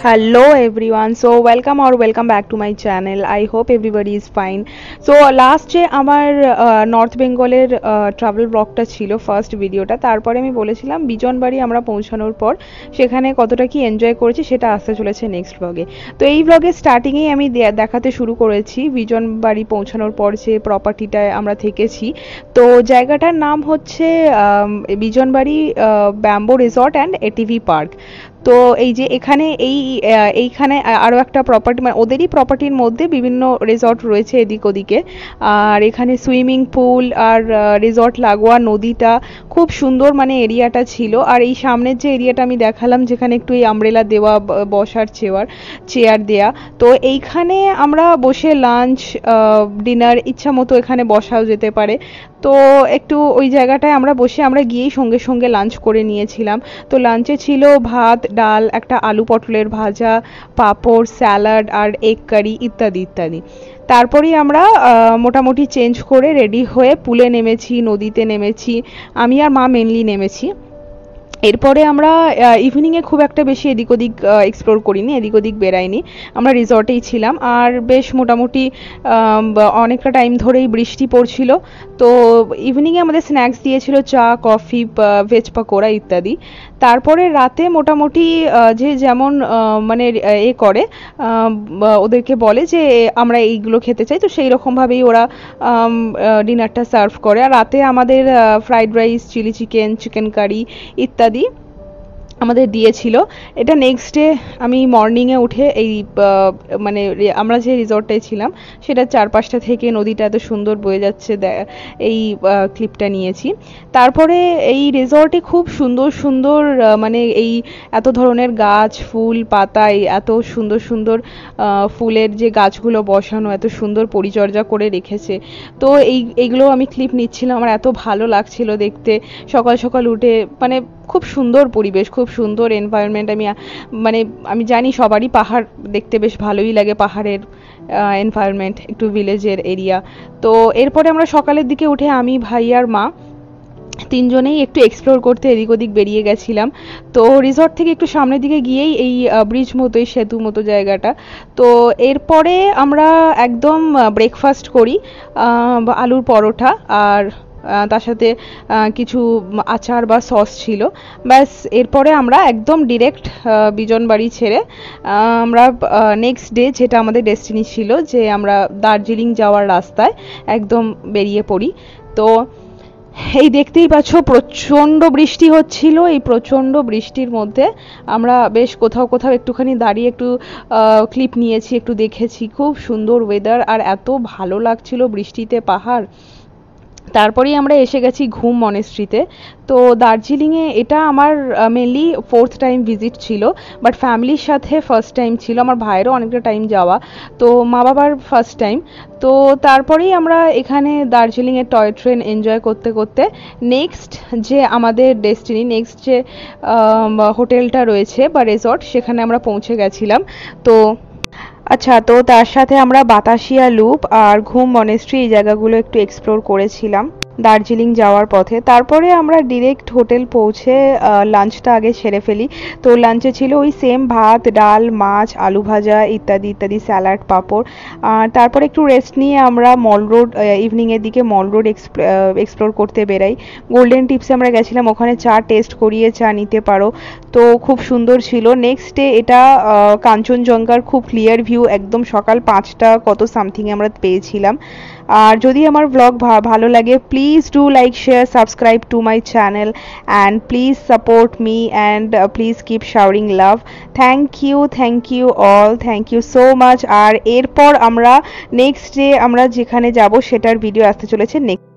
Hello everyone, so welcome back to my channel. I hope everybody is fine. So last যে আমার north বেঙ্গলের travel ব্লগটা ছিল, first ভিডিওটা, তারপরে আমি বলেছিলাম বিজনবাড়ি আমরা পৌঁছানোর পর সেখানে কতটা কি এনজয় করেছি সেটা আসতে চলেছে নেক্সট ব্লগে। তো এই ব্লগের স্টার্টিংয়েই আমি দেখাতে শুরু করেছি বিজনবাড়ি পৌঁছানোর পর যে প্রপার্টিটায় আমরা থেকেছি। তো জায়গাটার নাম হচ্ছে Bijanbari bamboo resort and ATV park. তো এই যে এইখানে আরও একটা প্রপার্টি, মানে ওদেরই প্রপার্টির মধ্যে বিভিন্ন রিসর্ট রয়েছে এদিক ওদিকে। আর এখানে সুইমিং পুল আর রিসর্ট লাগোয়া নদীটা খুব সুন্দর, মানে এরিয়াটা ছিল। আর এই সামনের যে এরিয়াটা আমি দেখালাম, যেখানে একটু এই আমব্রেলা দেওয়া, বসার চেয়ার দেয়া, তো এইখানে আমরা বসে লাঞ্চ ডিনার ইচ্ছা মতো এখানে বসাও যেতে পারে। তো একটু ওই জায়গাটায় আমরা বসে আমরা গিয়েই সঙ্গে সঙ্গে লাঞ্চ করে নিয়েছিলাম। তো লাঞ্চে ছিল ভাত, ডাল, একটা আলু পটলের ভাজা, পাঁপড়, স্যালাড আর এগ কারি ইত্যাদি ইত্যাদি। তারপরেই আমরা মোটামুটি চেঞ্জ করে রেডি হয়ে পুলে নেমেছি, নদীতে নেমেছি। আমি আর মা মেনলি নেমেছি। এরপরে আমরা ইভিনিংয়ে খুব একটা বেশি এদিক ওদিক এক্সপ্লোর করিনি, এদিক ওদিক বেরাইনি, আমরা রিসর্টেই ছিলাম। আর বেশ মোটামুটি অনেকটা টাইম ধরেই বৃষ্টি পড়ছিল। তো ইভিনিংয়ে আমাদের স্ন্যাক্স দিয়েছিল চা, কফি, ভেজ পাকোড়া ইত্যাদি। তারপরে রাতে মোটামুটি যে যেমন মানে করে ওদেরকে বলে যে আমরা এইগুলো খেতে চাই, তো সেই রকমভাবেই ওরা ডিনারটা সার্ভ করে। আর রাতে আমাদের fried rice, chilli chicken, chicken curry ইত্যাদি আমাদের দিয়েছিল। এটা নেক্সট ডে আমি মর্নিংয়ে উঠে এই মানে আমরা যে রিসর্টটায় ছিলাম সেটার চারপাশটা থেকে নদীটা এত সুন্দর বয়ে যাচ্ছে এই ক্লিপটা নিয়েছি। তারপরে এই রিসর্টে খুব সুন্দর সুন্দর মানে এই এত ধরনের গাছ, ফুল, পাতায় এত সুন্দর সুন্দর ফুলের যে গাছগুলো বসানো, এত সুন্দর পরিচর্যা করে রেখেছে। তো এইগুলো আমি ক্লিপ নিচ্ছিলাম, আমার এত ভালো লাগছিল দেখতে। সকাল সকাল উঠে, মানে খুব সুন্দর পরিবেশ, খুব সুন্দর এনভায়রনমেন্ট। আমি জানি সবারই পাহাড় দেখতে বেশ ভালোই লাগে, পাহাড়ের এনভায়রনমেন্ট, একটু ভিলেজের এরিয়া। তো এরপরে আমরা সকালের দিকে উঠে আমি, ভাই আর মা তিনজনেই একটু এক্সপ্লোর করতে এদিক ওদিক বেরিয়ে গেছিলাম। তো রিসর্ট থেকে একটু সামনের দিকে গিয়েই এই ব্রিজ মতো, এই সেতু মতো জায়গাটা। তো এরপরে আমরা একদম ব্রেকফাস্ট করি, আলুর পরোটা আর তার সাথে কিছু আচার বা সস ছিল, ব্যাস। এরপরে আমরা একদম ডিরেক্ট বিজনবাড়ি ছেড়ে আমরা নেক্সট ডে, যেটা আমাদের ডেস্টিনি ছিল, যে আমরা দার্জিলিং যাওয়ার রাস্তায় একদম বেরিয়ে পড়ি। তো এই দেখতেই পাচ্ছ প্রচণ্ড বৃষ্টি হচ্ছিল। এই প্রচণ্ড বৃষ্টির মধ্যে আমরা বেশ কোথাও কোথাও একটুখানি দাঁড়িয়ে একটু ক্লিপ নিয়েছি, একটু দেখেছি। খুব সুন্দর ওয়েদার আর এত ভালো লাগছিল বৃষ্টিতে পাহাড়। তারপরেই আমরা এসে গেছি ঘুম মনেস্ট্রিতে। তো দার্জিলিংয়ে এটা আমার মেনলি 4th টাইম ভিজিট ছিল, বাট ফ্যামিলির সাথে ফার্স্ট টাইম ছিল। আমার ভাইয়েরও অনেকটা টাইম যাওয়া, তো মা বাবার ফার্স্ট টাইম। তো তারপরেই আমরা এখানে দার্জিলিংয়ের টয় ট্রেন এনজয় করতে করতে নেক্সট যে আমাদের ডেস্টিনি, নেক্সট যে হোটেলটা রয়েছে বা রিসর্ট, সেখানে আমরা পৌঁছে গেছিলাম। তো আচ্ছা, তো তার সাথে আমরা বাতাসিয়া লুপ আর ঘুম মনেস্ট্রি এই জায়গাগুলো একটু এক্সপ্লোর করেছিলাম দার্জিলিং যাওয়ার পথে। তারপরে আমরা ডিরেক্ট হোটেল পৌঁছে লাঞ্চটা আগে সেরে ফেলি। তো লাঞ্চে ছিল ওই সেম ভাত, ডাল, মাছ, আলু ভাজা ইত্যাদি ইত্যাদি, স্যালাড, পাঁপড়। আর তারপরে একটু রেস্ট নিয়ে আমরা মল রোড, ইভিনিংয়ের দিকে মল রোড এক্সপ্লোর করতে বেরাই। গোল্ডেন টিপসে আমরা গেছিলাম, ওখানে চা টেস্ট করিয়ে চা নিতে পারো। তো খুব সুন্দর ছিল। নেক্সট ডে এটা কাঞ্চনজঙ্ঘার খুব ক্লিয়ার ভিউ, একদম সকাল 5টা কত সামথিংয়ে আমরা পেয়েছিলাম। আর যদি আমার ব্লগ ভালো লাগে, please do like, share, subscribe to my channel and please support me and please keep showering love. Thank you all, thank you so much. আর এরপর আমরা নেক্সট ডে আমরা যেখানে যাব সেটার ভিডিও আসতে চলেছে নেক্সট